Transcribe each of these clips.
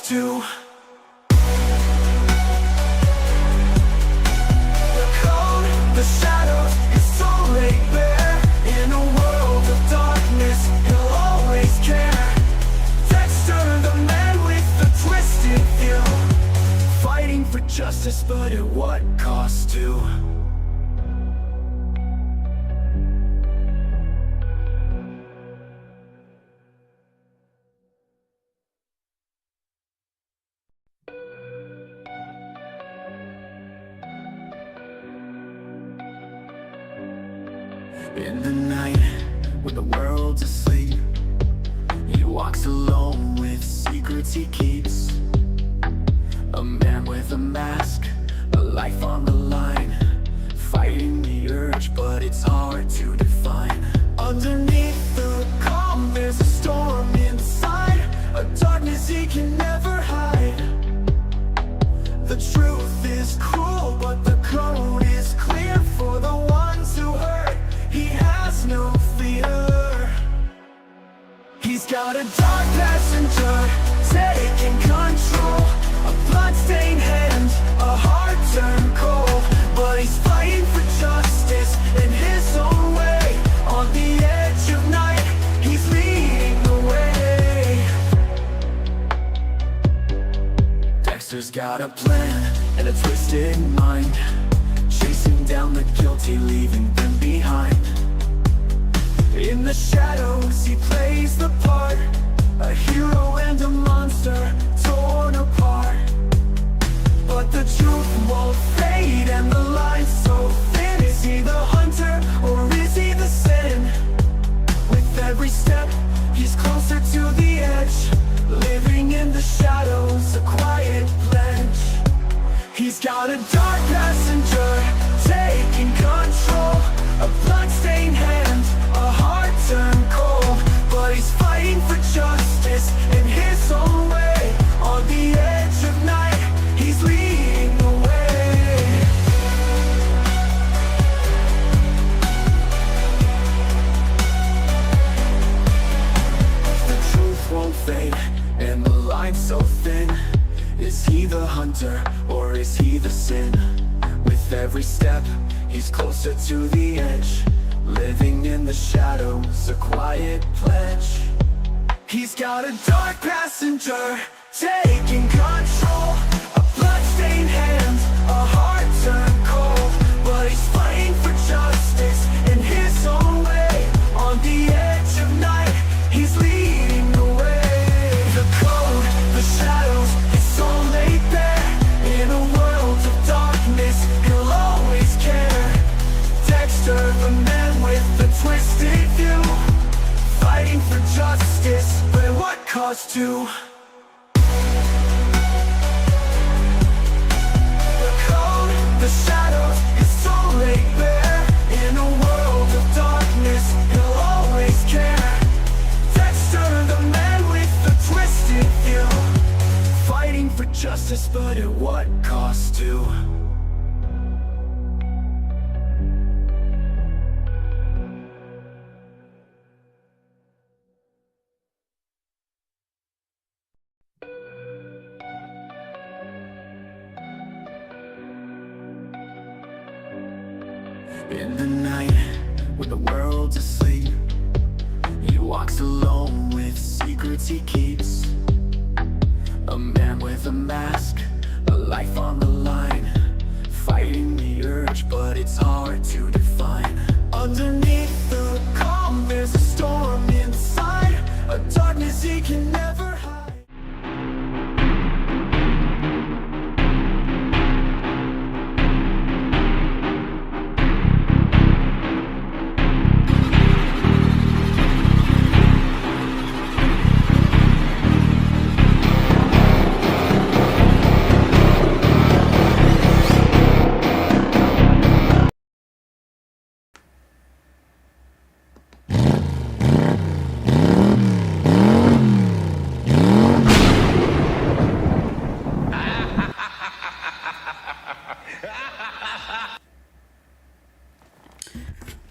cost to. The code, the shadows, it's so laid bare. In a world of darkness, he'll always care. Dexter, the man with the twisted view, fighting for justice, but at what cost to? In the night, when the world's asleep, he walks alone with secrets he keeps. A man with a mask, a life on the line, fighting the urge, but it's hard to define. Underneath the calm, there's a storm inside, a darkness he can never hide. The truth is cruel, but the code is clear. For the ones who hurt, he has no fear. He's got a dark passenger taking control, a bloodstained hand, a heart turned cold. But he's fighting for justice in his own way. On the edge of night, he's leading the way. Dexter's got a plan and a twisted mind, chasing down the guilty, leaving them behind. In the shadows he plays the part, a hero and a monster torn apart. But the truth won't fade and the line's so thin. Is he the hunter or is he the sin? With every step he's closer to the edge, living in the shadows, a quiet pledge. He's got a dark passenger taking control, a bloodstained hand, a heart turned cold. But he's fighting for justice in his own way. On the edge of night, he's leading the way. The truth won't fade and the line's so thin. Is he the hunter or is he the sin? With every step he's closer to the edge, living in the shadows, a quiet pledge. He's got a dark passenger taking control, a bloodstained hand, a heart turned cold. But he's fighting for justice in his own way. On the edge of night, he's leading the way. The code, the shadows, it's all laid bare. In a world of darkness, he'll always care. Dexter, the man with the twisted view, fighting for justice, but at what cost to? The code, the shadows, it's all laid bare. In a world of darkness, he'll always care. Dexter, the man with the twisted view, fighting for justice, but at what cost to? In the night, when the world's asleep, he walks alone with secrets he keeps. A man with a mask, a life on the line, fighting the urge, but it's hard to define. Underneath the calm, there's a storm inside, a darkness he can never hide.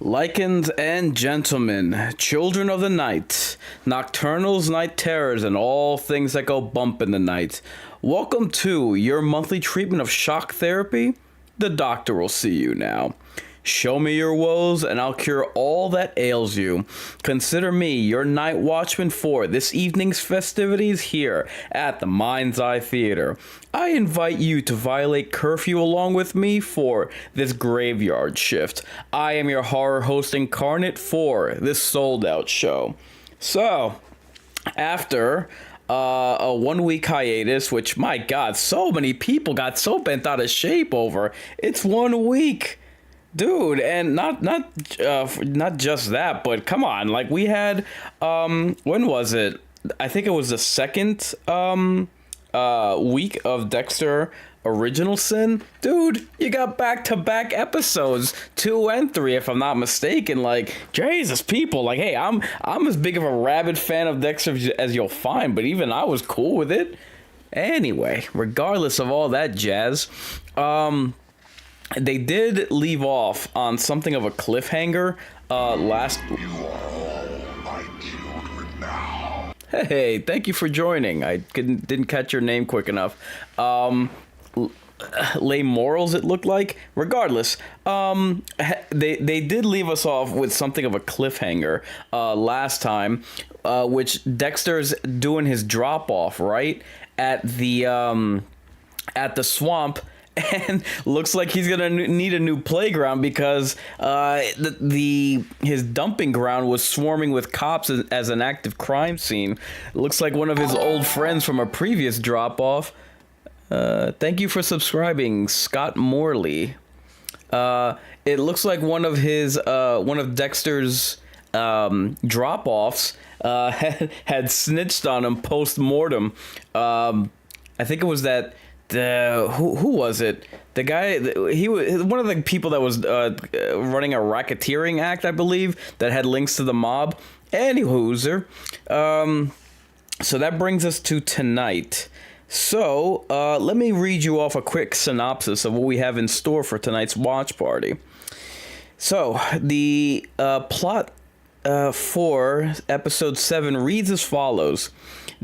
Lycans and gentlemen, children of the night, nocturnals, night terrors, and all things that go bump in the night. Welcome to your monthly treatment of shock therapy. The doctor will see you now. Show me your woes, and I'll cure all that ails you. Consider me your night watchman for this evening's festivities here at the Mind's Eye Theater. I invite you to violate curfew along with me for this graveyard shift. I am your horror host incarnate for this sold-out show. So, after a 1 week hiatus, which, my God, so many people got so bent out of shape over. It's 1 week. Dude, and not just that, but come on, like we had, when was it? I think it was the second week of Dexter Original Sin. Dude, you got back-to-back episodes, 2 and 3, if I'm not mistaken. Like, Jesus, people, like, hey, I'm as big of a rabid fan of Dexter as you'll find, but even I was cool with it. Anyway, regardless of all that jazz, they did leave off on something of a cliffhanger last... You are all my children now. Hey, thank you for joining. I didn't catch your name quick enough. Lay Morals, it looked like. Regardless, they did leave us off with something of a cliffhanger last time, which Dexter's doing his drop-off, right? At the swamp. And looks like he's gonna need a new playground because his dumping ground was swarming with cops as an active crime scene. Looks like one of his old friends from a previous drop-off. Thank you for subscribing, Scott Morley. It looks like one of Dexter's drop-offs had snitched on him post-mortem. I think it was that. Who was it? The guy, he was one of the people that was running a racketeering act, I believe, that had links to the mob. Anywhooser. So that brings us to tonight. So let me read you off a quick synopsis of what we have in store for tonight's watch party. So the plot for episode 7 reads as follows.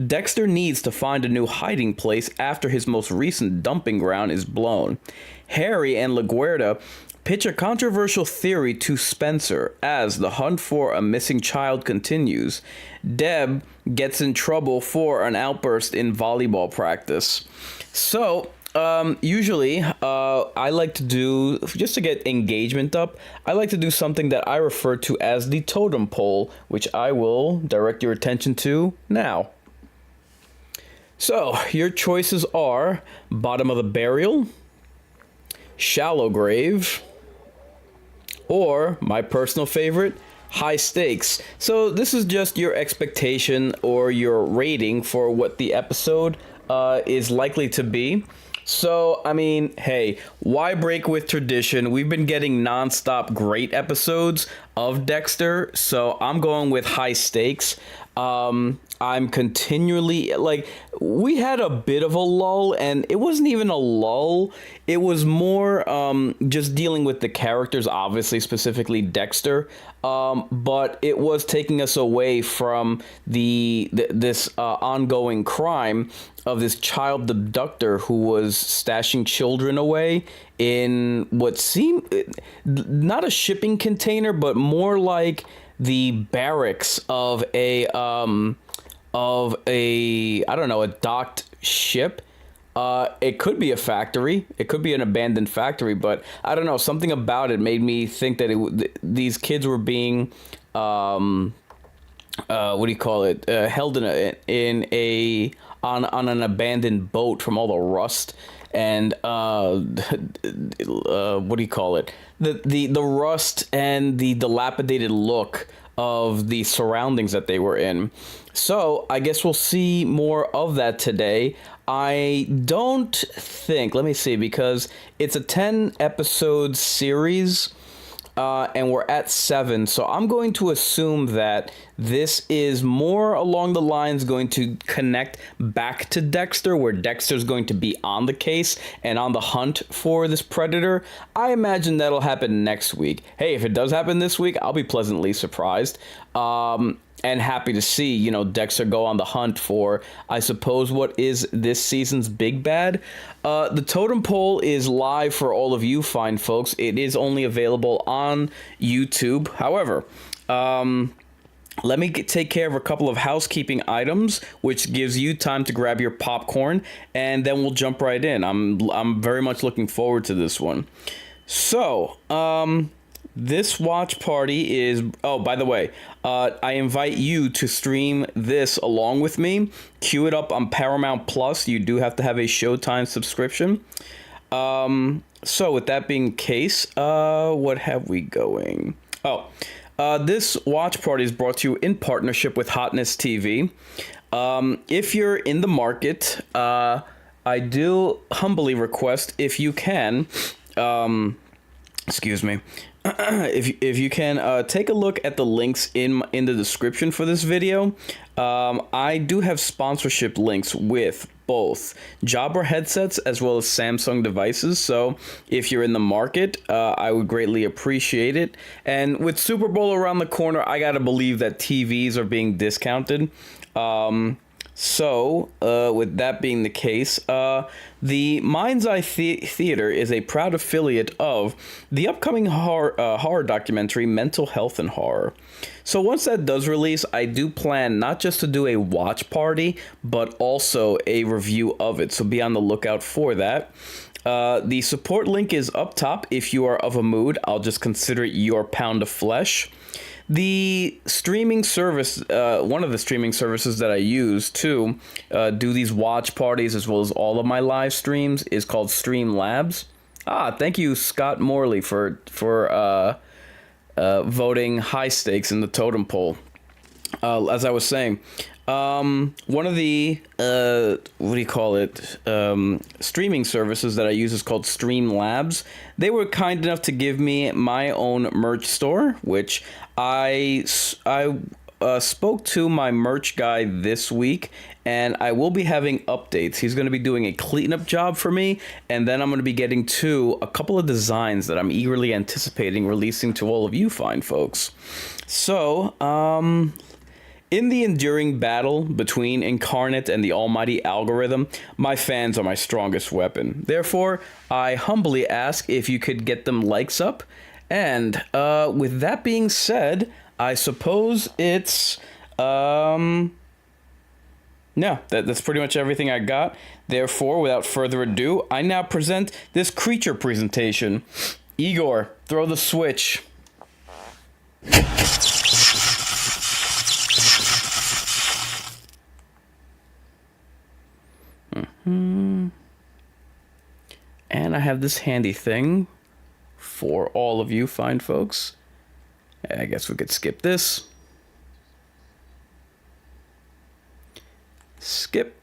Dexter needs to find a new hiding place after his most recent dumping ground is blown. Harry and LaGuerta pitch a controversial theory to Spencer as the hunt for a missing child continues. Deb gets in trouble for an outburst in volleyball practice. So, usually, I like to do, just to get engagement up, I like to do something that I refer to as the totem pole, which I will direct your attention to now. So, your choices are bottom of the barrel, shallow grave, or my personal favorite, high stakes. So this is just your expectation or your rating for what the episode is likely to be. So, I mean, hey, why break with tradition? We've been getting nonstop great episodes of Dexter, so I'm going with high stakes. I'm continually, like, we had a bit of a lull, and it wasn't even a lull. It was more just dealing with the characters, obviously, specifically Dexter. But it was taking us away from this ongoing crime of this child abductor who was stashing children away in what seemed not a shipping container, but more like the barracks of a I don't know, a docked ship. It could be a factory. It could be an abandoned factory, but I don't know. Something about it made me think that these kids were being, what do you call it? Held on an abandoned boat from all the rust and what do you call it? The rust and the dilapidated look of the surroundings that they were in. So I guess we'll see more of that today. I don't think, let me see, because it's a 10 episode series. and we're at 7. So I'm going to assume that this is more along the lines going to connect back to Dexter, where Dexter's going to be on the case and on the hunt for this predator. I imagine that'll happen next week. Hey, if it does happen this week, I'll be pleasantly surprised. And happy to see, you know, Dexter go on the hunt for, I suppose, what is this season's big bad. The totem pole is live for all of you fine folks. It is only available on YouTube. However, let me take care of a couple of housekeeping items, which gives you time to grab your popcorn, and then we'll jump right in. I'm very much looking forward to this one. So, this watch party is... Oh, by the way, I invite you to stream this along with me. Queue it up on Paramount Plus. You do have to have a Showtime subscription. So, with that being the case, what have we going? Oh, this watch party is brought to you in partnership with Hotness TV. If you're in the market, I do humbly request, if you can... excuse me. If you can take a look at the links in the description for this video. I do have sponsorship links with both Jabra headsets as well as Samsung devices. So if you're in the market, I would greatly appreciate it. And with Super Bowl around the corner, I gotta believe that TVs are being discounted. So, with that being the case, the Mind's Eye Theater is a proud affiliate of the upcoming horror documentary Mental Health and Horror. So once that does release, I do plan not just to do a watch party, but also a review of it. So be on the lookout for that. The support link is up top. If you are of a mood, I'll just consider it your pound of flesh. The streaming service, one of the streaming services that I use to do these watch parties as well as all of my live streams is called Streamlabs. Thank you, Scott Morley, for voting high stakes in the totem pole. As I was saying, one of the streaming services that I use is called Streamlabs. They were kind enough to give me my own merch store, which I spoke to my merch guy this week, and I will be having updates. He's going to be doing a cleanup job for me, and then I'm going to be getting to a couple of designs that I'm eagerly anticipating releasing to all of you fine folks. So, in the enduring battle between Incarnate and the almighty algorithm, my fans are my strongest weapon. Therefore, I humbly ask if you could get them likes up. And with that being said, I suppose it's... No, that's pretty much everything I got. Therefore, without further ado, I now present this creature presentation. Igor, throw the switch. And I have this handy thing for all of you fine folks. I guess we could skip this. Skip.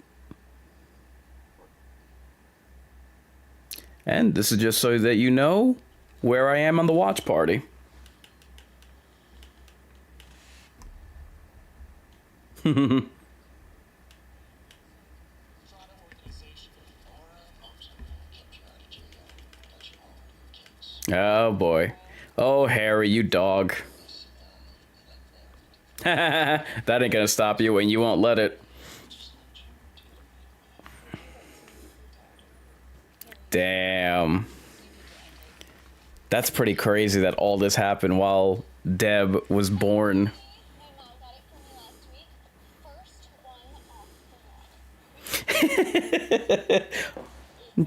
And this is just so that you know where I am on the watch party. Oh boy. Oh Harry, you dog. That ain't gonna stop you, and you won't let it. Damn. That's pretty crazy that all this happened while Deb was born.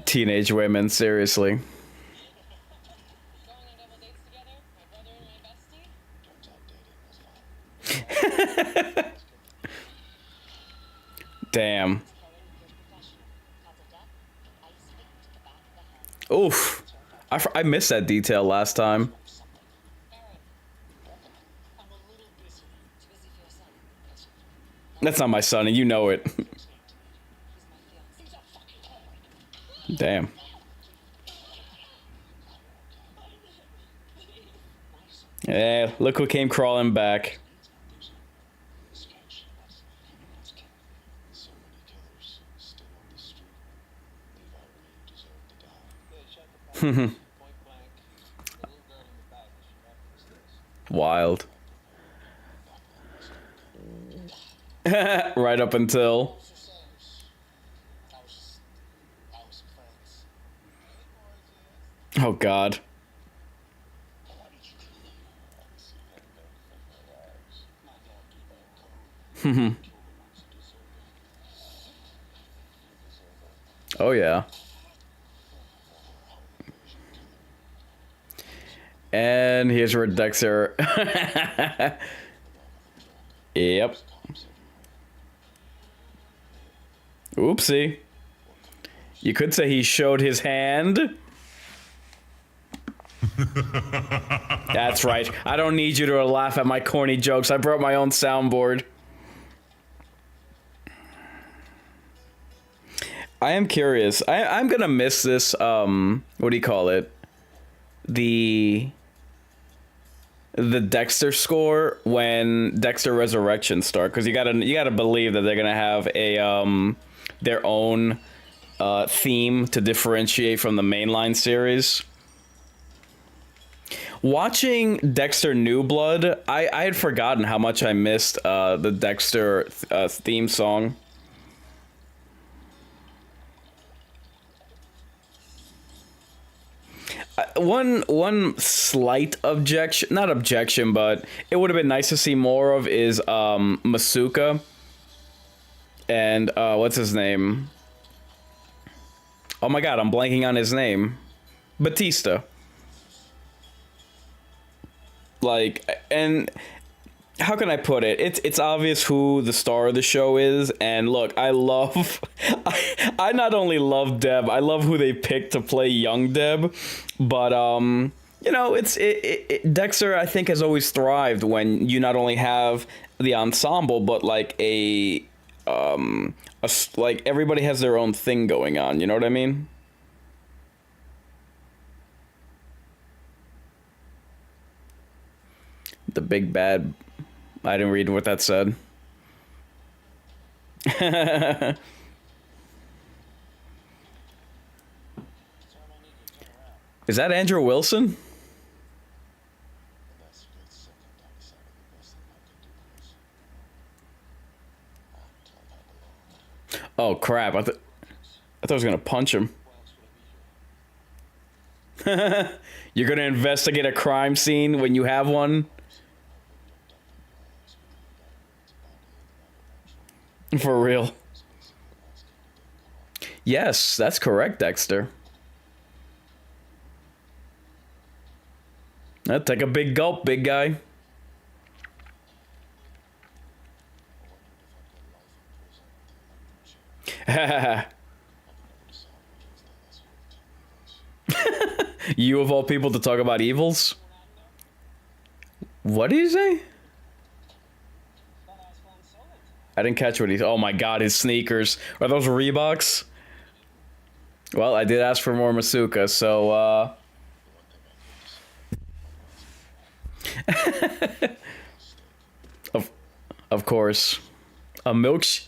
Teenage women, seriously. Damn. Oof. I missed that detail last time. That's not my son, and you know it. Damn. Eh, look who came crawling back. Wild. Right up until. Oh God. Oh yeah. And here's where Dexter. Yep. Oopsie. You could say he showed his hand. That's right. I don't need you to laugh at my corny jokes. I brought my own soundboard. I am curious. I'm gonna miss this, what do you call it? The Dexter score when Dexter Resurrection start, because you gotta believe that they're gonna have a their own theme to differentiate from the mainline series. Watching Dexter New Blood, I had forgotten how much I missed the Dexter theme song. One slight objection, not objection, but it would have been nice to see more of is Masuka and what's his name? Oh my God, I'm blanking on his name. Batista. Like, and how can I put it? It's obvious who the star of the show is, and look, I love, I not only love Deb, I love who they picked to play young Deb, but you know, Dexter I think has always thrived when you not only have the ensemble, but like like everybody has their own thing going on. You know what I mean? The big bad. I didn't read what that said. Is that Andrew Wilson? Oh crap! I thought I was gonna punch him. You're gonna investigate a crime scene when you have one? For real. Yes, that's correct, Dexter. Take a big gulp, big guy. You of all people to talk about evils? What did he say? I didn't catch what he... Oh my God, his sneakers. Are those Reeboks? Well, I did ask for more Masuka, so, Of course. A milkshake?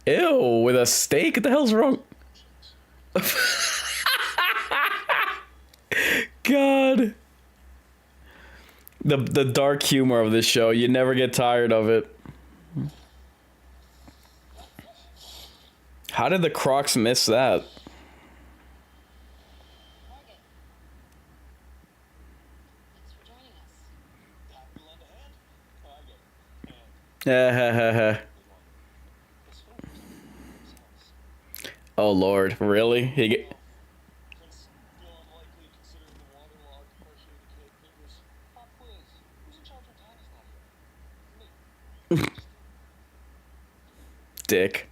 Ew, with a steak? What the hell's wrong? God. The dark humor of this show, you never get tired of it. How did the Crocs miss that? Oh Lord, really? He get... Dick.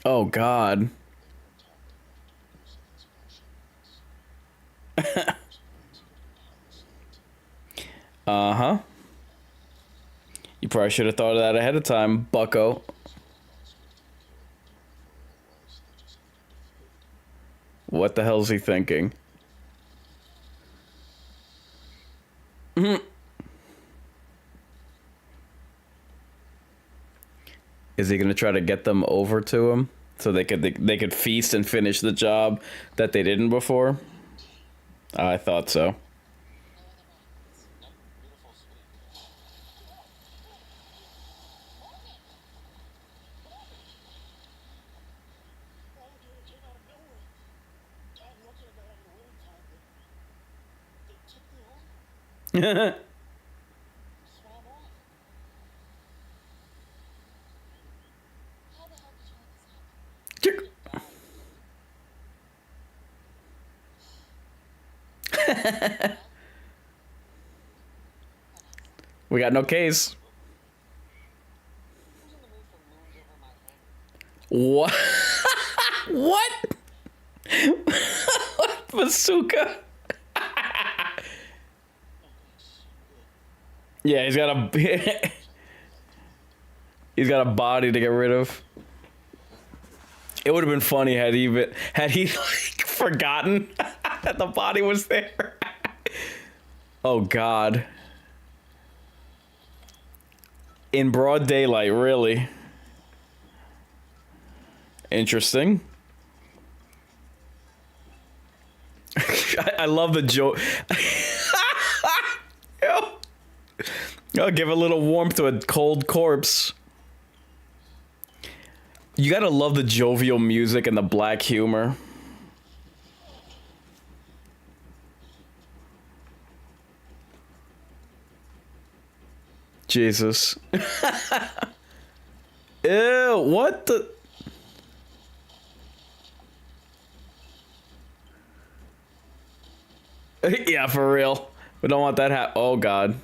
Oh God. Uh-huh. You probably should have thought of that ahead of time, bucko. What the hell is he thinking? Is he gonna try to get them over to him so they could feast and finish the job that they didn't before? I thought so. We got no case. What? What? Bazooka? Yeah, he's got a he's got a body to get rid of. It would have been funny had he like forgotten that the body was there. Oh God. In broad daylight, really. Interesting. I love the joke. I'll give a little warmth to a cold corpse. You gotta love the jovial music and the black humor. Jesus. Ew, what the? Yeah, for real. We don't want that oh God.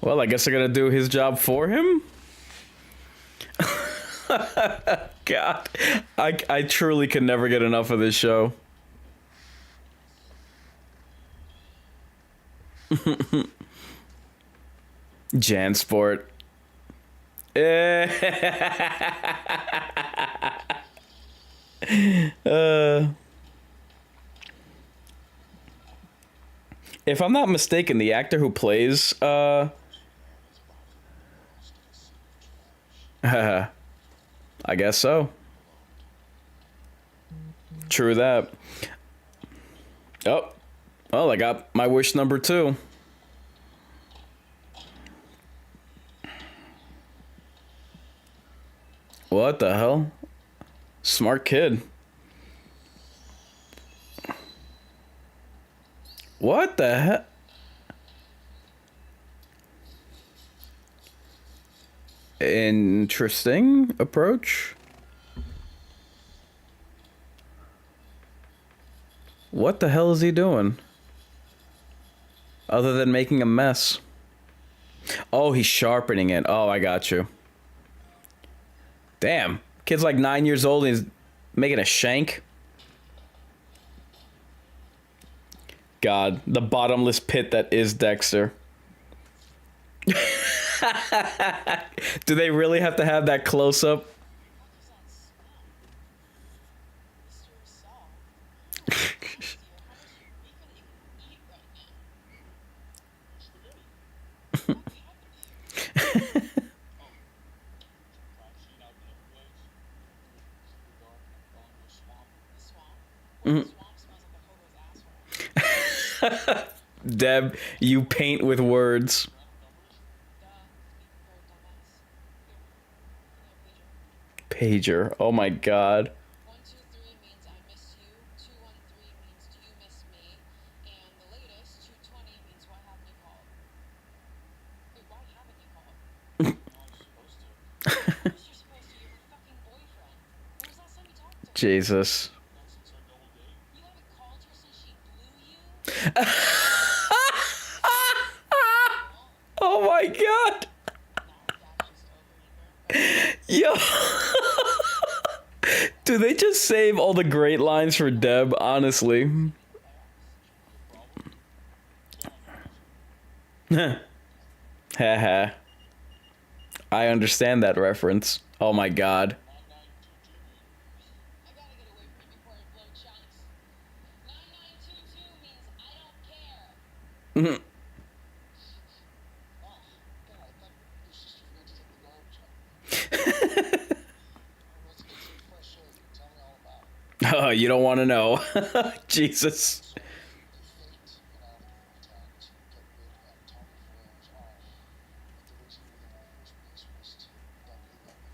Well, I guess they're gonna do his job for him? God. I truly can never get enough of this show. Jansport. If I'm not mistaken, the actor who plays I guess so. True that. Oh, well, I got my wish number 2. What the hell? Smart kid. What the heck? Interesting approach. What the hell is he doing? Other than making a mess. Oh, he's sharpening it. Oh, I got you. Damn. Kid's like 9 years old and he's making a shank. God, the bottomless pit that is Dexter. Do they really have to have that close-up? Deb, you paint with words. Pager. Oh my God. 123 means I miss you. 213 means do you miss me? And the latest 220 means why haven't you called? Wait, why haven't you called? You're supposed to. You're supposed to. You're her fucking boyfriend. When was the last time you talked to her? Jesus. You haven't called her since she blew you? Oh my God. Yo. Do they just save all the great lines for Deb, honestly? Haha. I understand that reference. Oh my god. I gotta get away from you before I blow chunks. 9922 means I don't care. Mhm. Oh, God, I thought your sister forgot to take the garbage out. Let's get some fresh air. Tell me all about it. Oh, you don't want to know. Jesus. So, you faked an alligator attack to get rid of Tony Ferrer's arm, but the reason you were there in the first place was to double the victim.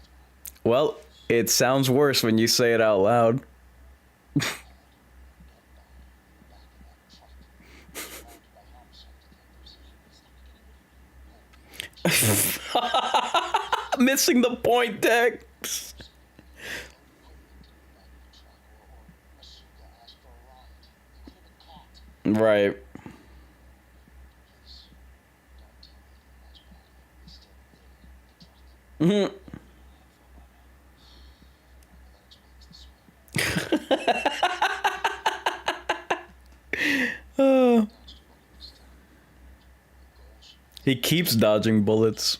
Well, it sounds worse when you say it out loud. Missing the point, Dex. Right. Mhm. He keeps dodging bullets.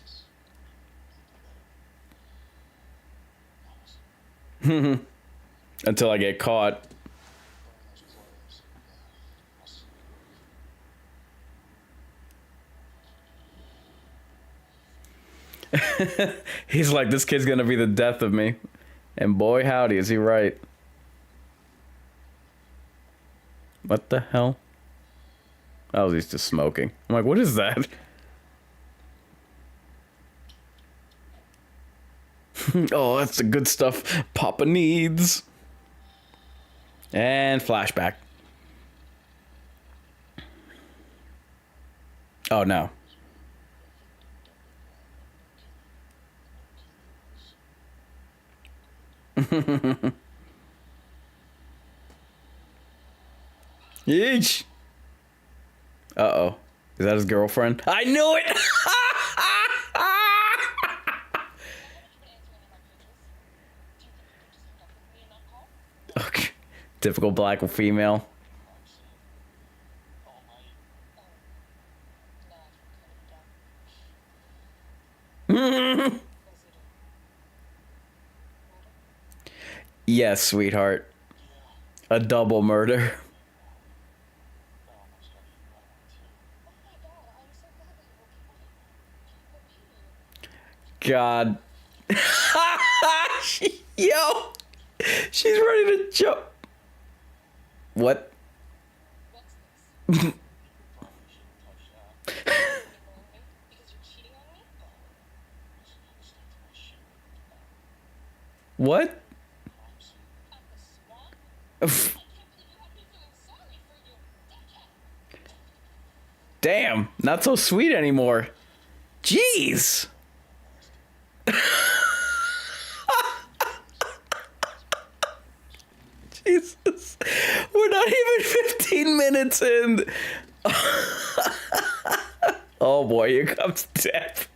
Until I get caught. He's like, this kid's gonna be the death of me. And boy, howdy, is he right. What the hell? Oh, he's just smoking. I'm like, what is that? Oh, that's the good stuff Papa needs. And flashback. Oh, no. Yeesh. Uh-oh. Is that his girlfriend? I knew it! Okay. Typical black female. Yes, sweetheart. A double murder. God. Yo! She's ready to jump. What? What? Damn, not so sweet anymore. Jeez. Jesus. We're not even 15 minutes in. Oh boy, here comes death.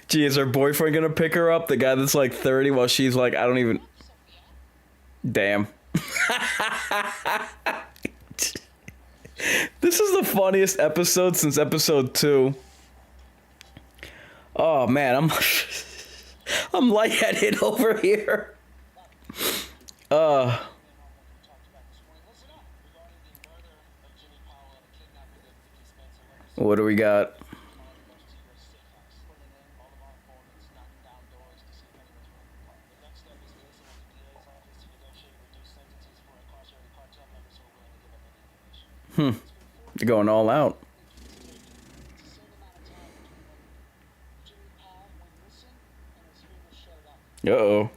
Gee, is her boyfriend gonna pick her up? The guy that's like 30 while she's like, I don't even... Damn. This is the funniest episode since episode 2. Oh man, I'm lightheaded over here. What do we got? They're going all out. Uh-oh.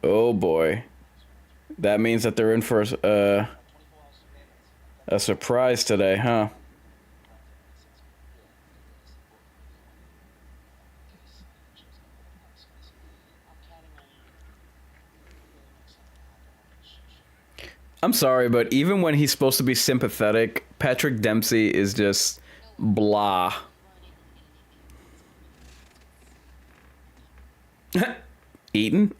Oh boy. That means that they're in for a surprise today, huh? I'm sorry, but even when he's supposed to be sympathetic, Patrick Dempsey is just blah. Eaten?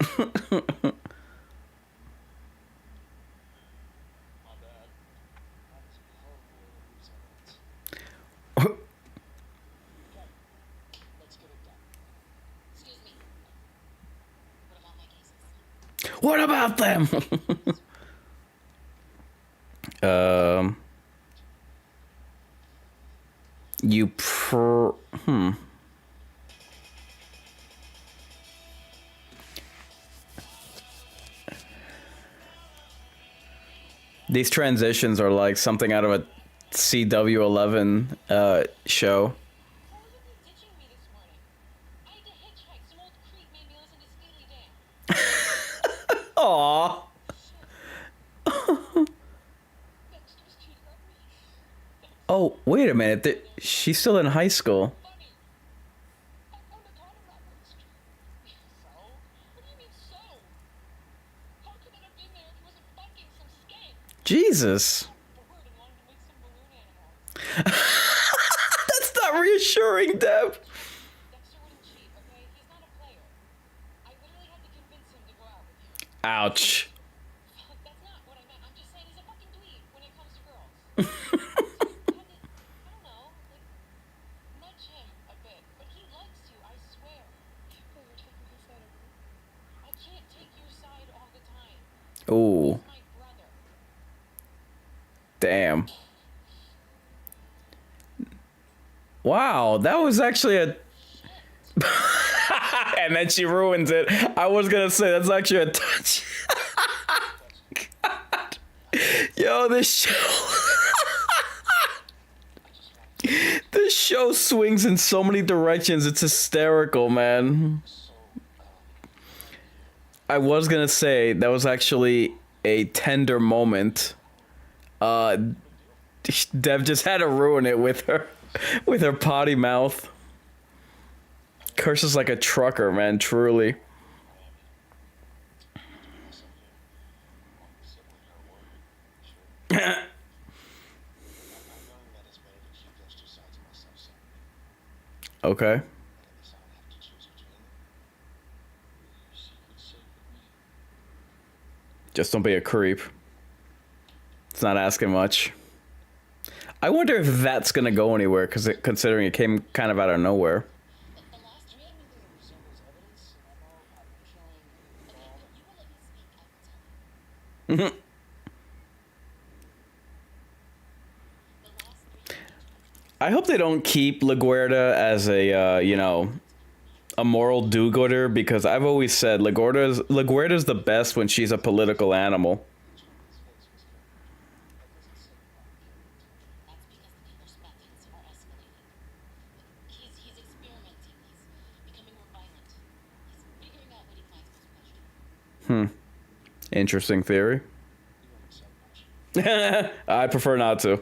What about them? You These transitions are like something out of a CW11 show. Why were you ditching me this morning? I had to hitchhike. Some old creep made me listen to Steely Dan. Aww. Dexter's cheating on me. Oh, wait a minute. She's still in high school. Funny. I found a cadaver on the street. So? What do you mean so? How could it have been there if it wasn't fucking some skank? Jesus. Bored and wanted to make some balloon animals. That's not reassuring, Deb. Dexter wouldn't cheat, okay? He's not a player. I literally had to convince him to go out with you. Ouch. That's not what I meant. I'm just saying he's a fucking dweeb when it comes to girls. So you had to, I don't know, like, nudge him a bit. But he likes you, I swear. But you're taking his side of me. I can't take your side all the time. Ooh, He's my brother. damn. Wow, that was actually a... And then she ruins it. I was gonna say, that's actually a touch. God. Yo, this show... This show swings in so many directions. It's hysterical, man. I was gonna say, that was actually a tender moment. Dev just had to ruin it with her potty mouth. Curses like a trucker, man, truly. Okay. Just don't be a creep. It's not asking much. I wonder if that's gonna go anywhere, considering it came kind of out of nowhere. The last three resembles evidence. I'm feeling. Okay, if you will let me speak, I will tell you. The last three. I hope they don't keep LaGuerta as a, a moral do-gooder, because I've always said LaGuerta's the best when she's a political animal. That's because the killer's methods are escalating. He's experimenting. He's becoming more violent. He's figuring out what he finds most pleasurable. Interesting theory. I prefer not to. He's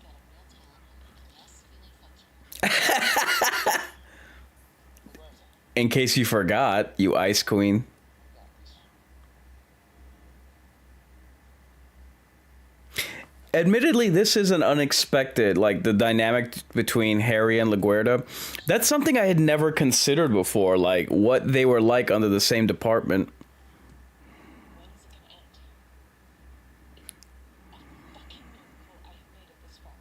got a real talent for making us feeling functional. In case you forgot, you ice queen. Admittedly, this isn't unexpected, like the dynamic between Harry and LaGuerta. That's something I had never considered before, like what they were like under the same department. When is it gonna end? A fucking miracle I have made it this far.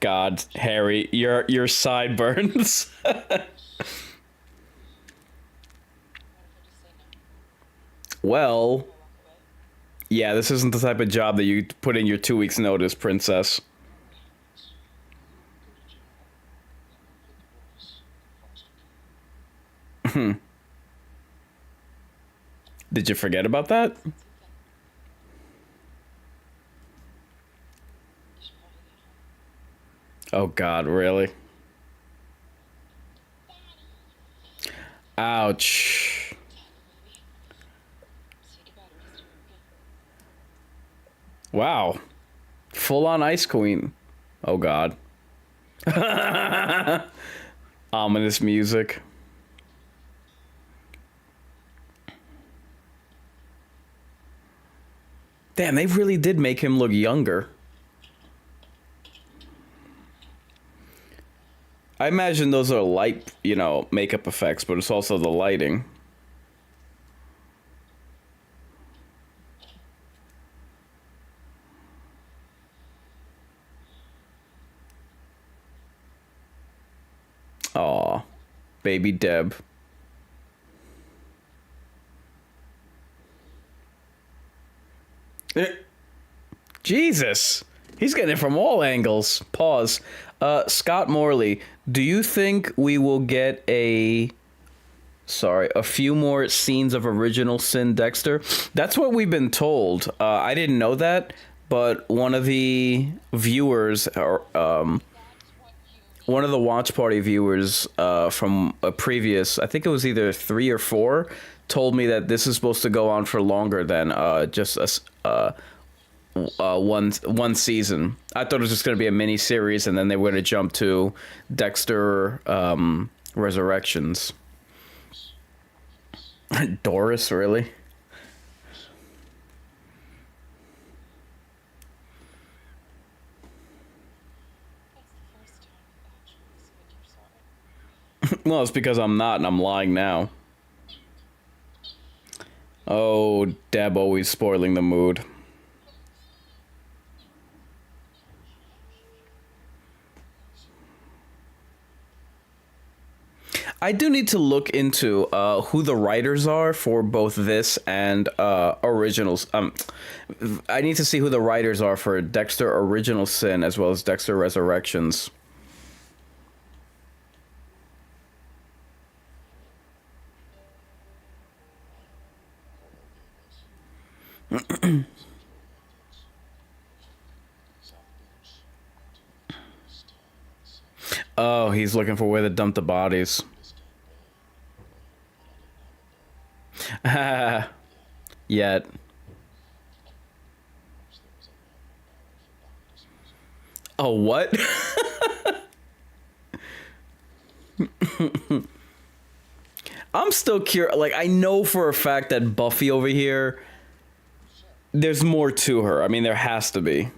God, Harry, your sideburns. What if I just say no? Well, I walk away? yeah, this isn't the type of job that you put in your 2 weeks notice, princess. Did you forget about that? You should probably get home. Oh God, really? Ouch. Baby. Say goodbye to Mr. Good. Wow. Full on Ice Queen. Oh God. Ominous music. Damn, they really did make him look younger. I imagine those are light, makeup effects, but it's also the lighting. baby Deb. Jesus. He's getting it from all angles. Pause. Scott Morley, do you think we will get a few more scenes of Original Sin Dexter? That's what we've been told. I didn't know that, but one of the viewers, one of the watch party viewers from a previous, I think it was either 3 or 4, told me that this is supposed to go on for longer than just one season. I thought it was just going to be a mini series, and then they were going to jump to Dexter Resurrections. Doris, really? That's the first time you've actually said you're sorry. Well, it's because I'm not, and I'm lying now. Oh, Deb always spoiling the mood. I do need to look into who the writers are for both this and Originals. I need to see who the writers are for Dexter Original Sin as well as Dexter Resurrections. Oh, he's looking for where to dump the bodies. Yet. Oh, what? I'm still curious. Like, I know for a fact that Buffy over here, there's more to her. I mean, there has to be.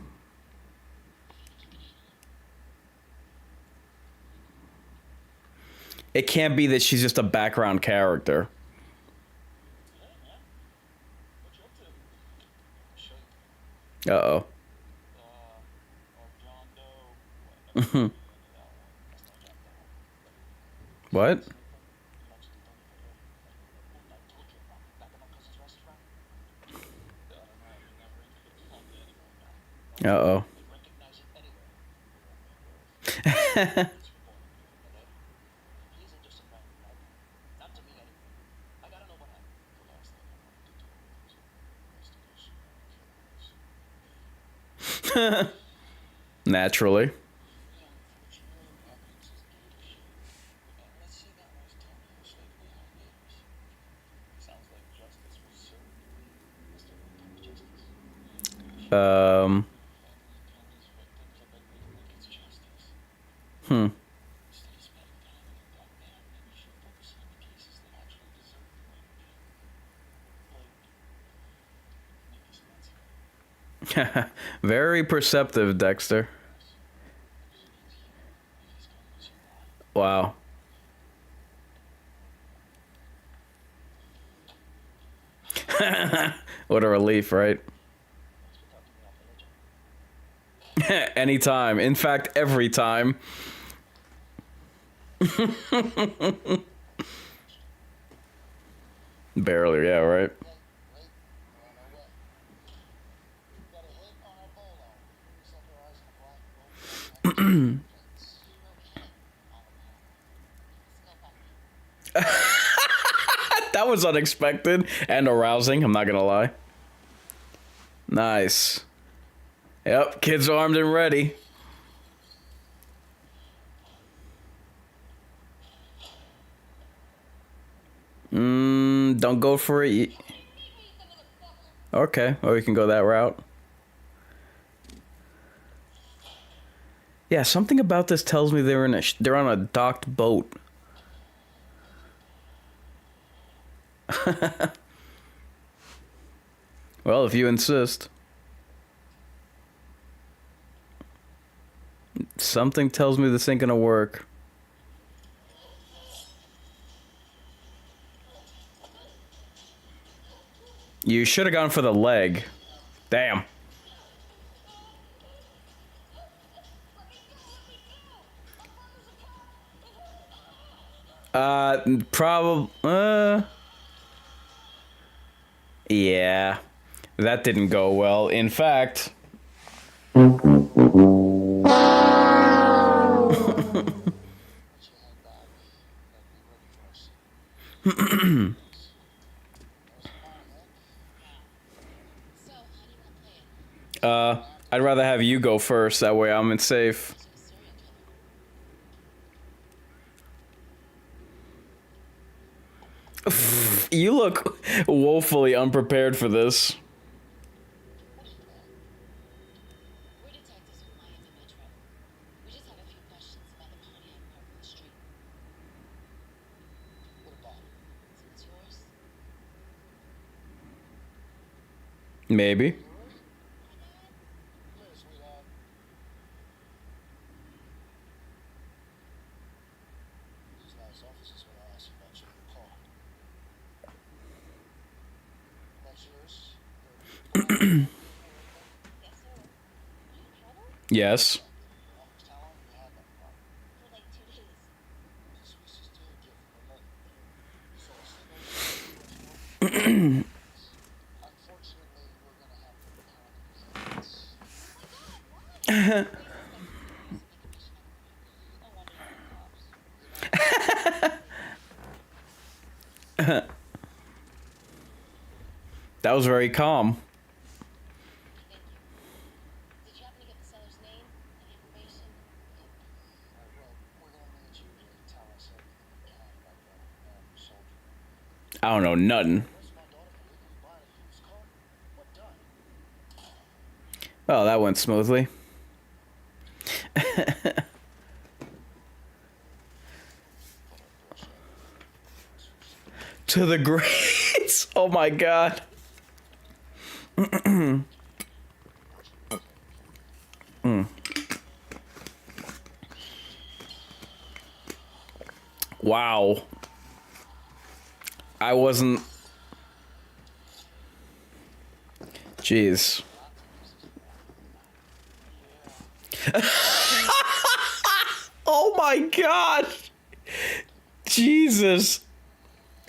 It can't be that she's just a background character. Uh-oh. What? Uh-oh. Naturally. Hmm. Very perceptive, Dexter. Wow. What a relief, right? Anytime. In fact, every time. Barely, yeah, right? That was unexpected and arousing, I'm not gonna lie. Nice. Yep, kids armed and ready. Don't go for it. Okay, or we can go that route. Yeah, something about this tells me they're on a docked boat. Well, if you insist. Something tells me this ain't gonna work. You should have gone for the leg. Damn. Probably. Yeah, that didn't go well. In fact. Once you head back, and be ready for us. That was fun, man. So, how do you want to play it? I'd rather have you go first. That way I'm in safe. Like a serial killer. You look woefully unprepared for this. What do you want? We're detectives from Miami Metro. We just have a few questions about the Pontiac parked on the street. What about it? So it's yours? Maybe. Yours? Come here, sweetheart. These nice officers when I ask you about your new car. That's yours? Yes, sir. You in trouble? Yes. How long have you had that car? For like 2 days. This was just a gift from her. So a single. Unfortunately, we're gonna have to pound your hands. Oh my god, why? I wonder if the cops. That was very calm. Thank you. Did you happen to get the seller's name? Any information? Well, we're gonna need you to tell us everything you can about the man who sold you. I don't know nothing. Arrest my daughter for legally buying a used car? What done? Well, that went smoothly. To the grades. Oh my god. Wow. I wasn't. Jeez. Oh my god. Jesus.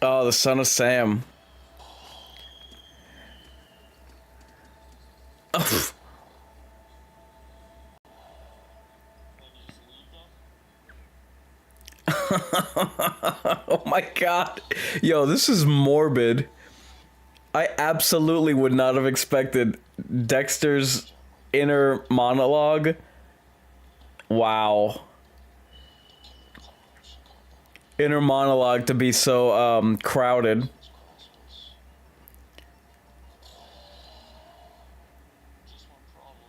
Oh, the son of Sam. Oh. Oh my god. Yo, this is morbid. I absolutely would not have expected Dexter's inner monologue. Wow. Inner monologue to be so crowded. Just one problem.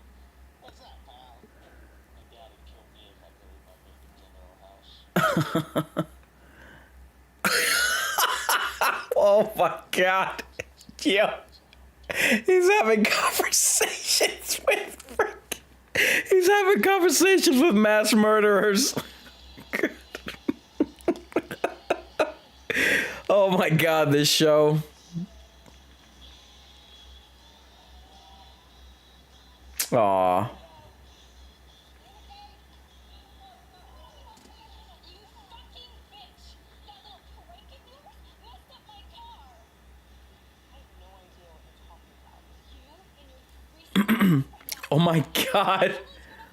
What's that, pal? My dad would kill me if I buried my victims under our house. Oh my god. Yo. He's having conversations with He's having conversations with mass murderers. Oh my god, this show. Aw. You fucking bitch! That little prank of yours messed up my car! I have no idea what you're talking about. You and your recent Oh my god. turned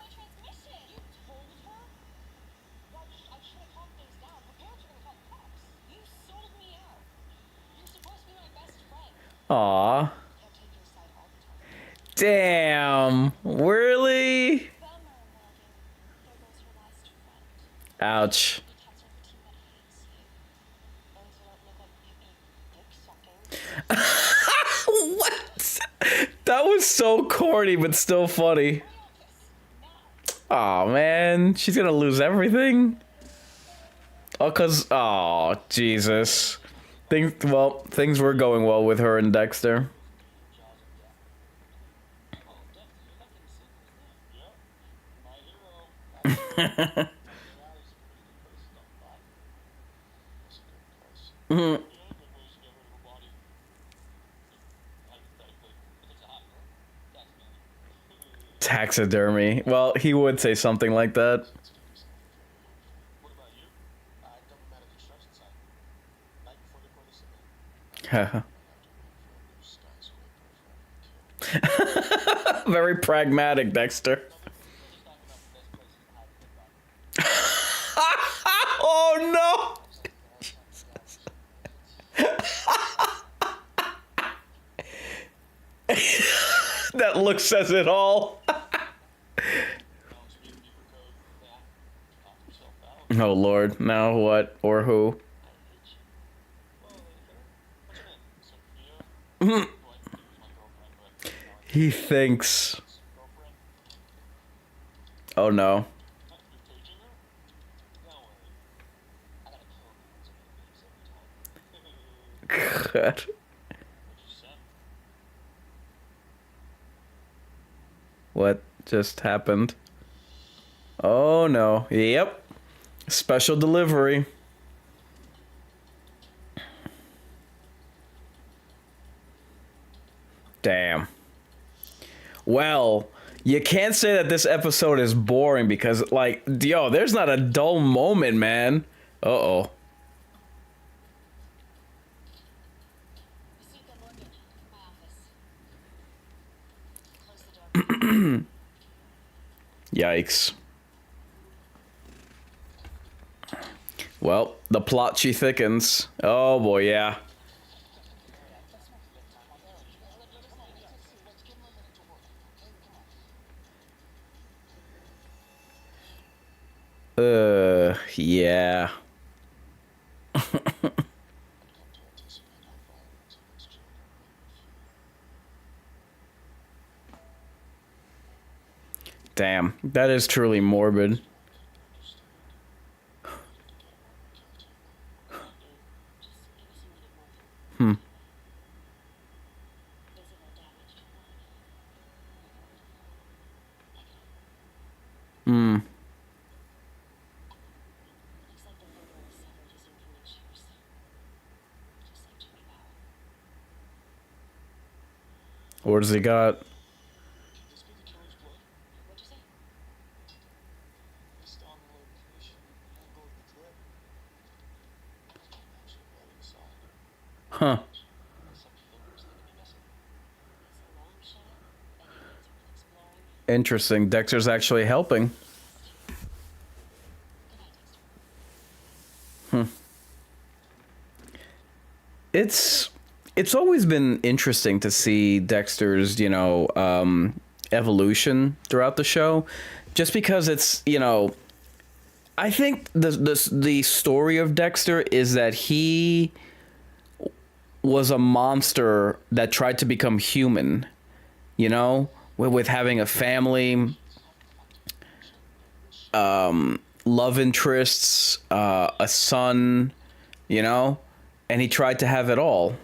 off my transmission! You told her? Well, I should have calmed things down. Her parents are gonna call the cops. You sold me out. You're supposed to be my best friend. Aw. Can't take your side all the time. Damn. Really? Bummer, Morgan. There goes her last friend. Ouch. You cats are the team that hates you. And to not look like dick sucking. What? That was so corny, but still funny. Aw, man. She's gonna lose everything? Oh, Jesus. Things were going well with her and Dexter. Taxidermy. Well, he would say something like that. What about you? I double met a construction site. Very pragmatic, Dexter. Oh no! That look says it all. Oh Lord, now what or who? He thinks. Oh no. God. What just happened? Oh no. Yep. Special delivery. Damn. Well, you can't say that this episode is boring because, like, yo, there's not a dull moment, man. Uh-oh. Received the mortgage from my office. Close the door. Yikes. Well, the plot she thickens. Oh boy, yeah. Yeah. Damn, that is truly morbid. Hmm. Hmm. Looks like the photo severed his implement shears. Just like Jimmy Bauer. What does he got? Could this be the killer's blood? What'd you say? Based on the location and angle of the clip, I can't match the blood inside. Huh. Some fingers need to be missing. It's a long shot, but it needs worth exploring. Interesting. Dexter's actually helping. Good night, Dexter. It's always been interesting to see Dexter's, evolution throughout the show, just because it's, I think the story of Dexter is that he was a monster that tried to become human, with having a family, love interests, a son, and he tried to have it all.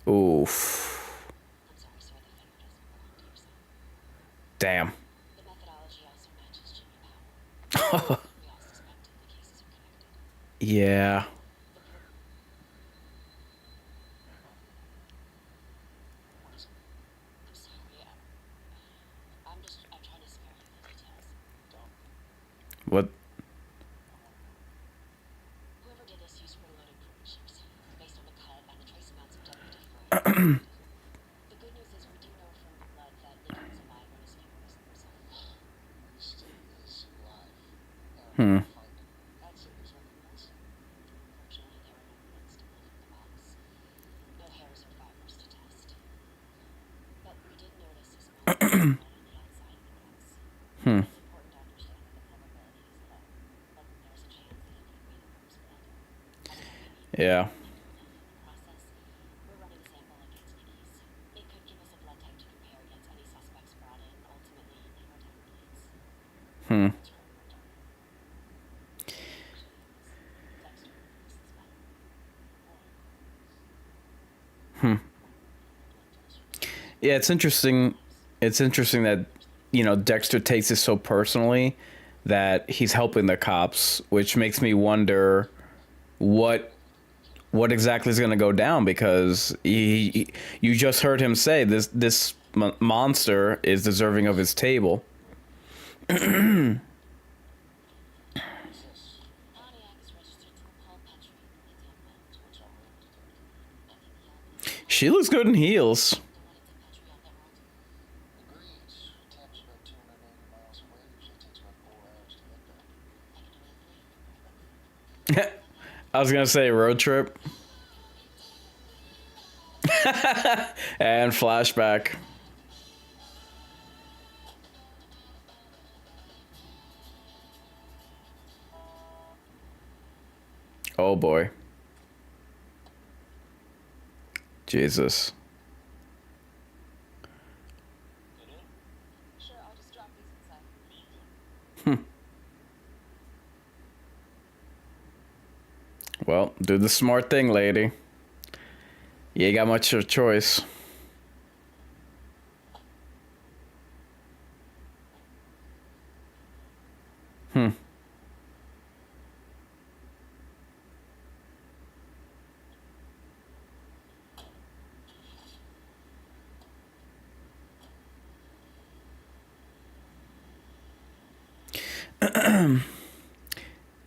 Oof. I'm sorry, sir, the finger doesn't belong to your son. Damn. The methodology also matches Jimmy Bauer. We all suspected the cases were connected. Yeah. I'm sorry. I'm trying to spare you the details. What? Whoever did this used spring-loaded improvement shears, based on the cut and the trace amounts of WD-40. The good news is we do know from the blood that Nick was alive when his finger was in the sun. He still is alive. Hmm. I'd say there's nothing missing. Fortunately, there were no prints to pull from the box. No hairs or fibers to test. But we did notice a small blood on the outside of the box. Hmm. It's important to understand that the probability is low, but there's a chance that it could have been a group's blood. I don't know, maybe Yeah. in the process, we're running a sample against Nikki's. It could give us a blood type to compare against any suspects brought in, ultimately narrow down the leads. Hmm. That's where we're done. Dexter, this is fun. Hmm. Yeah, it's interesting. It's interesting that, Dexter takes it so personally that he's helping the cops, which makes me wonder what exactly is going to go down, because you just heard him say this monster is deserving of his table. She looks good in heels. Agreed. Tampa's about 280 miles away. Usually takes about 4 hours to get there. I was gonna say road trip. And flashback. Oh boy. Jesus. Sure, I'll just drop these inside. Well, do the smart thing, lady. You ain't got much of a choice.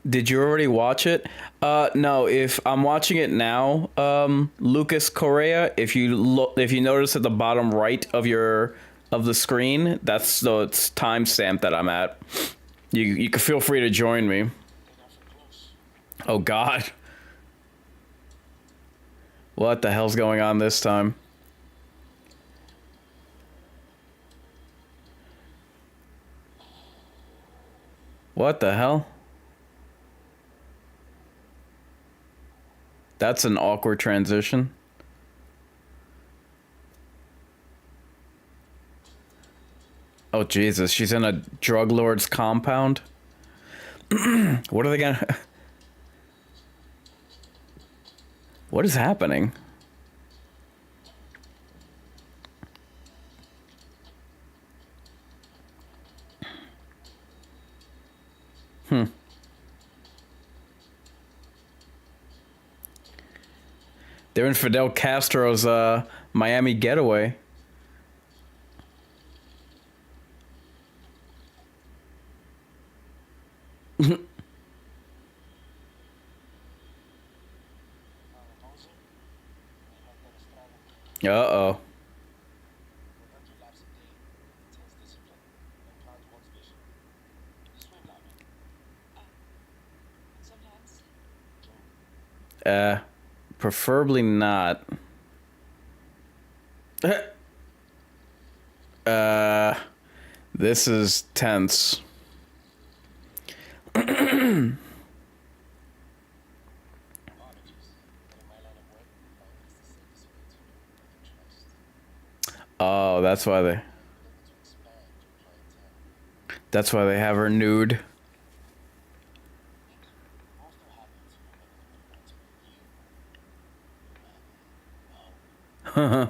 Did you already watch it? No. If I'm watching it now, Lucas Correa. If you notice at the bottom right of the screen, that's the timestamp that I'm at. You can feel free to join me. Oh God. What the hell's going on this time? What the hell? That's an awkward transition. Oh Jesus, she's in a drug lord's compound. What are they gonna... What is happening? They're in Fidel Castro's Miami getaway. Uh-oh. Sometimes. Preferably not. This is tense. Oh, that's why they have her nude. My family.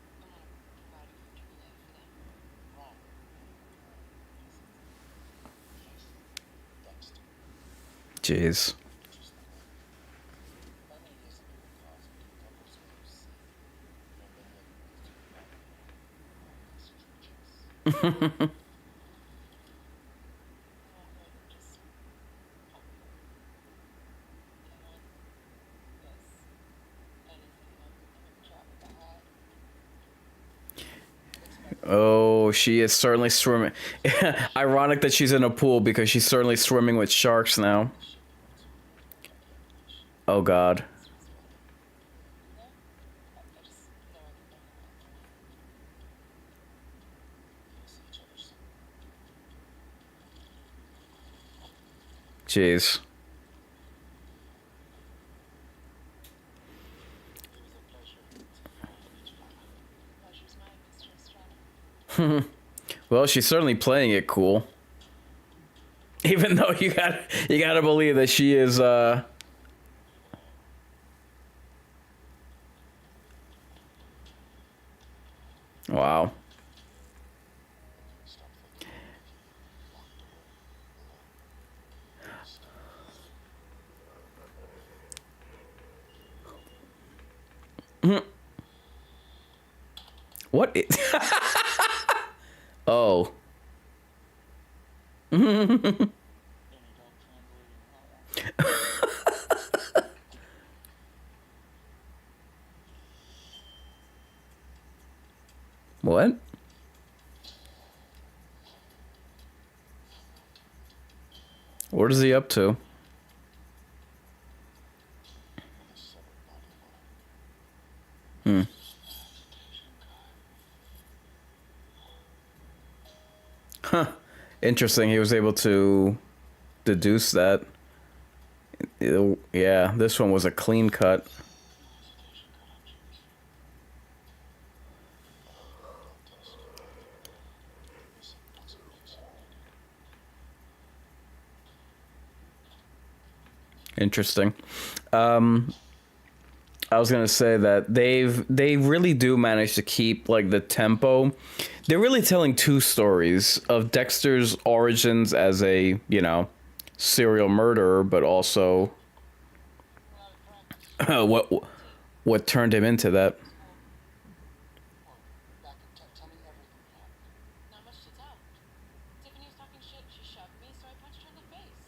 I want to provide a comfortable life for them. Dexter. Jeez. How many years have you been causing couples where you see I want more than just help. I want this, anything of a job that I had. Oh, she is certainly swimming. Ironic that she's in a pool because she's certainly swimming with sharks now. Oh God. I just know I can never have to. You'll see each other soon. Jeez. It was a pleasure to meet you. Pleasure's mine, Mr. Estrada. Well, she's certainly playing it cool. Even though you gotta believe that she is wow. Stop thinking. What is Oh. What? What is he up to? Hmm. Huh. Interesting. He was able to deduce that. Yeah, this one was a clean cut. Interesting. I was gonna say that they really do manage to keep like the tempo. They're really telling two stories of Dexter's origins as a, you know, serial murderer, but also what what turned him into that. Back and tell me everything that happened. Not much to tell. Tiffany was talking shit. She shoved me, so I punched her in the face.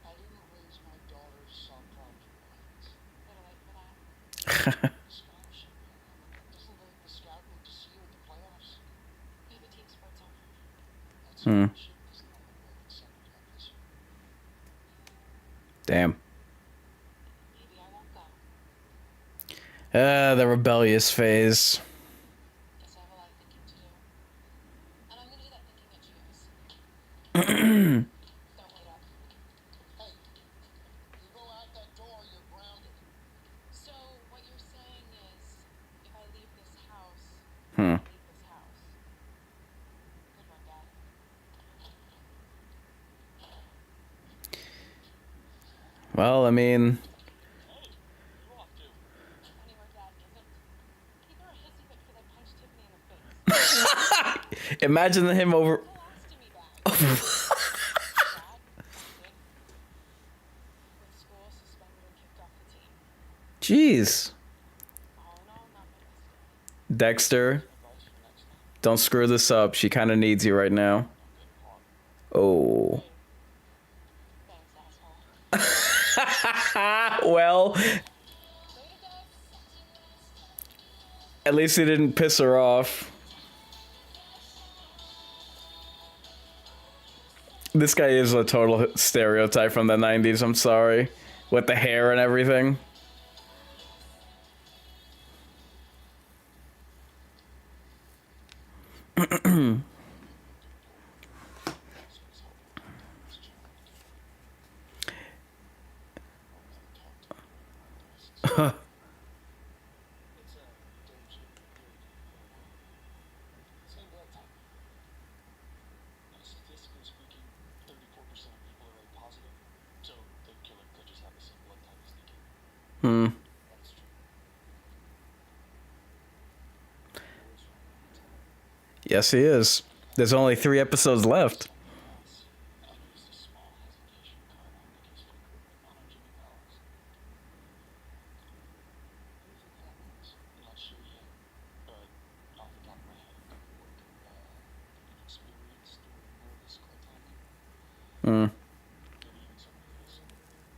I didn't raise my daughter's self-harm lines. Little late for that. Scholarship. Doesn't the scout need to see you at the playoffs? We have a team sports offer. That Hmm. scholarship is the only way that Sunday got this year. Damn. Maybe I won't go. The rebellious phase. Guess I have a lot of thinking to do. And I'm gonna do that thinking at Cheers. Don't wait up. Hey, you go out that door, you're grounded. So what you're saying is, if I leave this house, Hmm. I leave this house. Good one, Dad. Well, I mean, Anywhere Dad isn't. Keep her a hissy fit because I punched Tiffany in the face. imagine him over. Colostomy bag. Dad, good. With school suspended and kicked off the team. Jeez. All in all, not my best day. Dexter, don't screw this up. She kind of needs you right now. Oh. Thanks, asshole. Well, Later, Dex. at least he didn't piss her off. This guy is a total stereotype from the 90s, I'm sorry. With the hair and everything. It's a danger. Same blood type. Statistically speaking, 34% of people are A positive, so the killer could just have the same blood type as Nikki. Hmm. That's true. Yes, he is. There's only 3 episodes left. I used a small hesitation card on Nikki's finger, but not on Jimmy Powell's. What do you think that means? I'm not sure yet, but off the top of my head, it could be like inexperienced or nervous cartacking. Hmm. Maybe even somebody who has some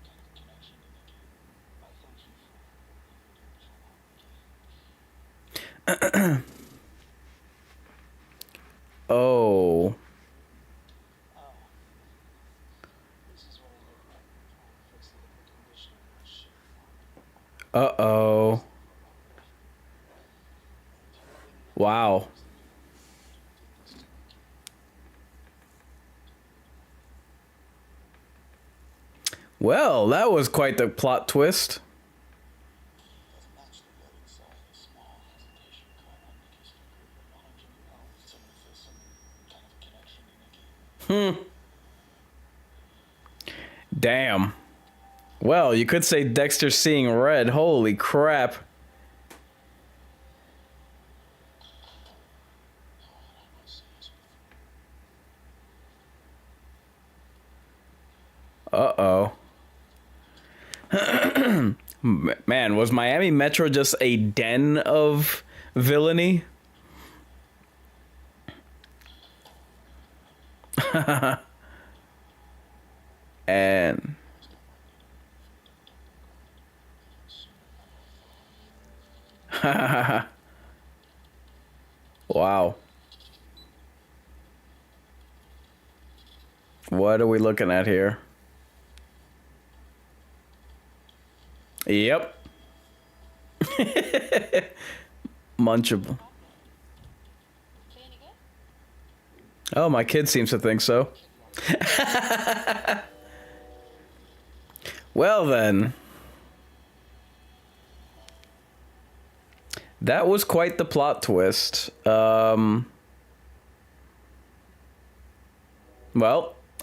kind of connection to Nikki. I thank you for everything you did so long, Nikki. Oh. This is what I look like trying to fix the air conditioner in my shit. Uh-oh. Wow. Well, that was quite the plot twist. Doesn't match the blood. It's a small hesitation card on Nikki's finger, but not on Jimmy Powell's. Somebody feels some kind of connection to Nikki. Damn. Well, you could say Dexter seeing red. Holy crap. Uh-oh. Man, was Miami Metro just a den of villainy? And Wow. What are we looking at here? Yep. Munchable. Say any good? Oh, my kid seems to think so. Well then. That was quite the plot twist. Well,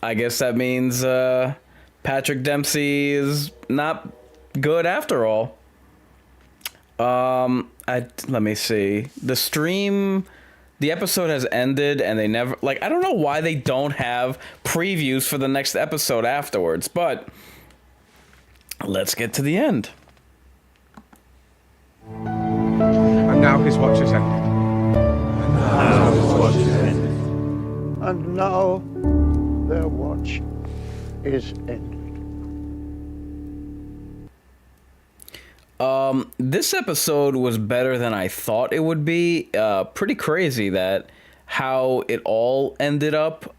I guess that means Patrick Dempsey is not good after all. Let me see. The episode has ended and they never, like, I don't know why they don't have previews for the next episode afterwards, but let's get to the end. And now his watch has ended. And now their watch is ended. This episode was better than I thought it would be. Pretty crazy that how it all ended up.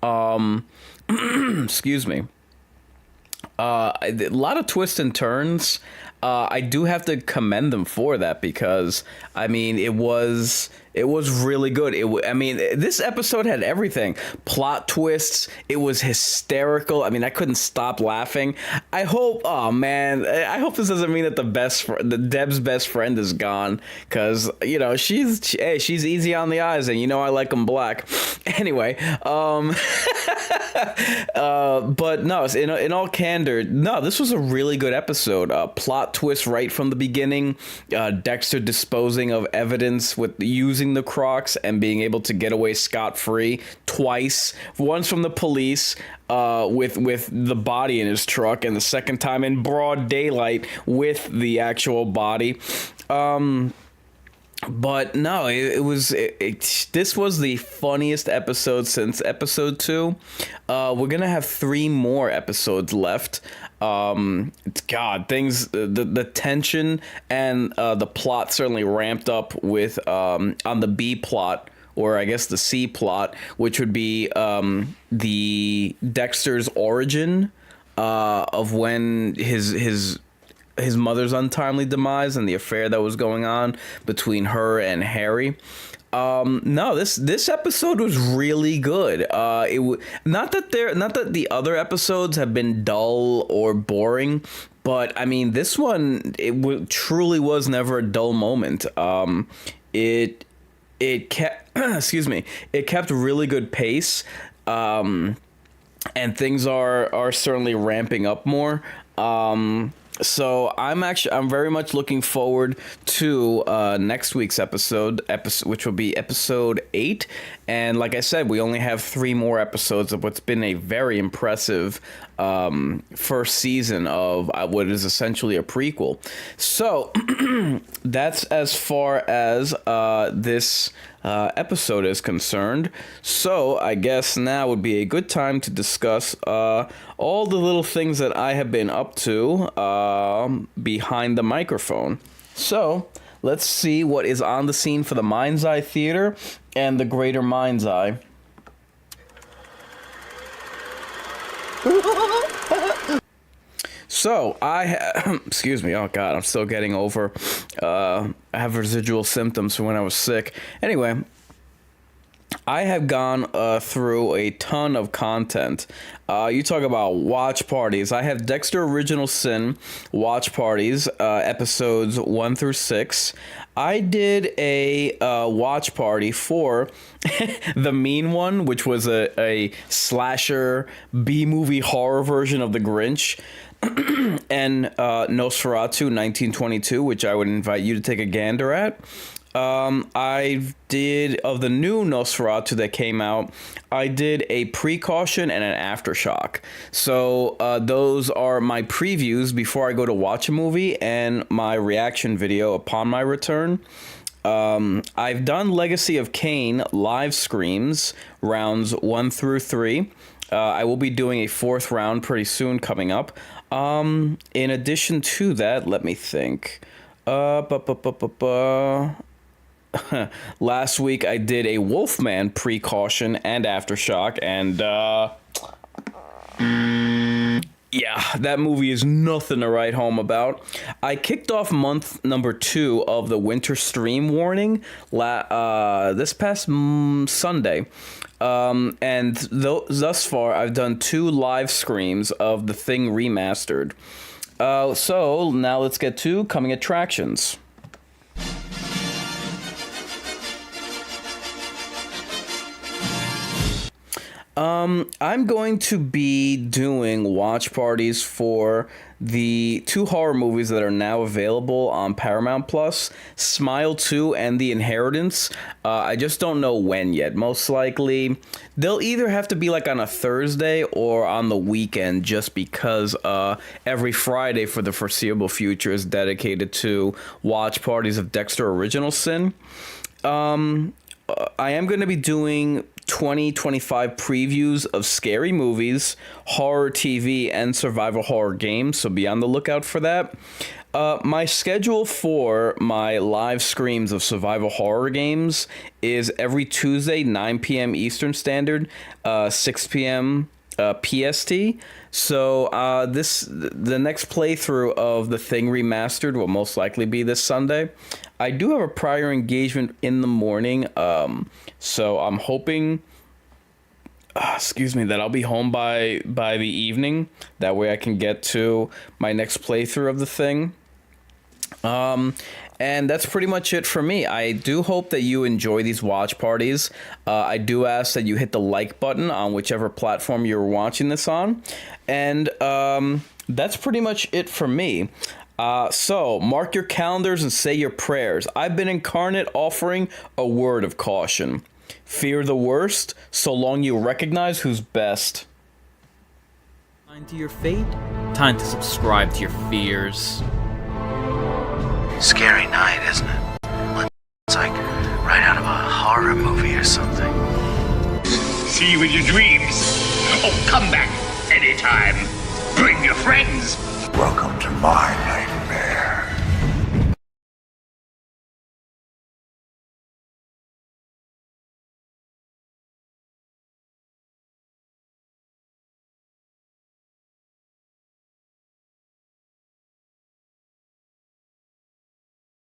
Excuse me. A lot of twists and turns. I do have to commend them for that because, I mean, it was really good. This episode had everything. Plot twists. It was hysterical. I mean, I couldn't stop laughing. I hope this doesn't mean that Deb's best friend is gone, because, you know, she's easy on the eyes, and you know I like them black. Anyway, but no, in all candor, no, this was a really good episode. Plot twist right from the beginning. Dexter disposing of evidence with using the Crocs and being able to get away scot-free twice. Once from the police with the body in his truck, and the second time in broad daylight with the actual body. But no, this was the funniest episode since episode 2. We're gonna have 3 more episodes left. The tension and the plot certainly ramped up with on the B plot, or I guess the C plot, which would be the Dexter's origin of when his mother's untimely demise and the affair that was going on between her and Harry. This episode was really good. Not that the other episodes have been dull or boring, but I mean, this one, truly was never a dull moment. It kept it kept really good pace, and things are certainly ramping up more. So I'm very much looking forward to next week's episode, which will be episode 8. And like I said, we only have 3 more episodes of what's been a very impressive first season of what is essentially a prequel. So that's as far as this episode is concerned. So I guess now would be a good time to discuss all the little things that I have been up to behind the microphone. So let's see what is on the scene for the Mind's Eye Theater and the Greater Mind's Eye. So excuse me, oh god, I'm still getting over, I have residual symptoms from when I was sick. Anyway, I have gone through a ton of content. You talk about watch parties. I have Dexter Original Sin watch parties, episodes 1 through 6. I did a watch party for The Mean One, which was a slasher B-movie horror version of The Grinch. And Nosferatu 1922, which I would invite you to take a gander at. I did, of the new Nosferatu that came out, I did a precaution and an aftershock. So those are my previews before I go to watch a movie and my reaction video upon my return. I've done Legacy of Kain live screams, rounds 1 through 3. I will be doing a 4th round pretty soon coming up. In addition to that, let me think. last week I did a Wolfman precaution and aftershock, and yeah, that movie is nothing to write home about. I kicked off month number 2 of the winter stream warning this past Sunday. And thus far, I've done 2 live screams of The Thing Remastered. So now let's get to coming attractions. I'm going to be doing watch parties for the 2 horror movies that are now available on Paramount Plus, Smile 2 and The Inheritance. I just don't know when yet. Most likely, they'll either have to be like on a Thursday or on the weekend, just because every Friday for the foreseeable future is dedicated to watch parties of Dexter Original Sin. I am going to be doing 2025 previews of scary movies, horror TV, and survival horror games, so be on the lookout for that. My schedule for my live screams of survival horror games is every Tuesday, 9 p.m. Eastern Standard, 6 p.m. PST. So the next playthrough of The Thing Remastered will most likely be this Sunday. I do have a prior engagement in the morning, so I'm hoping, that I'll be home by the evening. That way I can get to my next playthrough of The Thing. And that's pretty much it for me. I do hope that you enjoy these watch parties. I do ask that you hit the like button on whichever platform you're watching this on. And that's pretty much it for me. So mark your calendars and say your prayers. I've been Incarnate, offering a word of caution. Fear the worst, so long you recognize who's best. Time to your fate, time to subscribe to your fears. Scary night, isn't it? It's like right out of a horror movie or something. See you in your dreams. Oh, come back anytime. Bring your friends. Welcome to my nightmare.